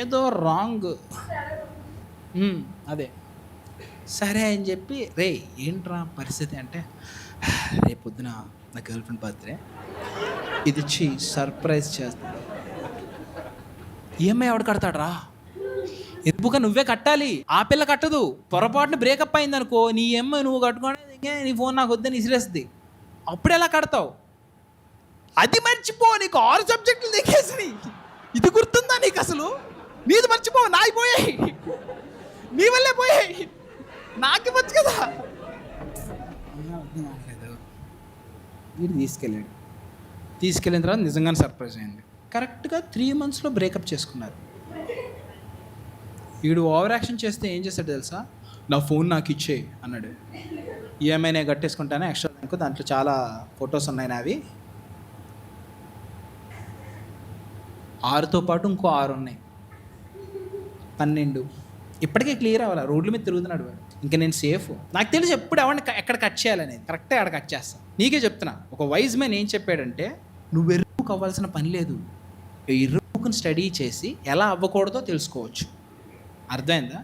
ఏదో రాంగ్. అదే సరే అని చెప్పి, రే ఏంట్రా పరిస్థితి అంటే, రేపు పొద్దున నా గర్ల్ ఫ్రెండ్ బర్త్డే, ఇది ఇచ్చి సర్ప్రైజ్ చేస్తాను. ఈఎంఐ ఎవడు కడతాడ్రా? ఎందుకు నువ్వే కట్టాలి, ఆ పిల్ల కట్టదు. పొరపాటున బ్రేకప్ అయింది అనుకో, నీ ఈఎంఐ నువ్వు కట్టుకోవడానికి నీ ఫోన్ నాకు వద్దని ఇసిరేస్తుంది. అప్పుడు ఎలా కడతావు? అది మర్చిపో, నీకు 6 సబ్జెక్టులు దిగేసినాయి. ఇది గుర్తుందా నీకు అసలు? నీది మర్చిపో, నాయి పోయాయి, నీ వల్లే పోయాయి, నాకు ఇవ్వచ్చు కదా. వీడు తీసుకెళ్ళిన తర్వాత నిజంగానే సర్ప్రైజ్ అయింది. కరెక్ట్గా 3 monthsలో బ్రేకప్ చేసుకున్నారు. వీడు ఓవర్ యాక్షన్ చేస్తే ఏం చేస్తాడు తెలుసా? నా ఫోన్ నాకు ఇచ్చేయి అన్నాడు. ఈఎంఐ నేను కట్టేసుకుంటాను, ఎక్స్ట్రా బ్యాంకు, దాంట్లో చాలా ఫొటోస్ ఉన్నాయి నావి. 6తో పాటు ఇంకో 6 ఉన్నాయి, 12. ఇప్పటికే క్లియర్ అవ్వాలి, రోడ్ల మీద తిరుగుతున్నాడు వాడు. ఇంకా నేను సేఫ్. నాకు తెలిసి ఎప్పుడు ఎవరిని ఎక్కడ కట్ చేయాలనేది కరెక్ట్గా అక్కడ కట్ చేస్తాను. నీకే చెప్తున్నా, ఒక వైజ్ మ్యాన్ ఏం చెప్పాడంటే, నువ్వు ఎర్రుకు అవ్వాల్సిన పని లేదు, ఎర్రుకుని స్టడీ చేసి ఎలా అవ్వకూడదో తెలుసుకోవచ్చు. అర్థమైందా?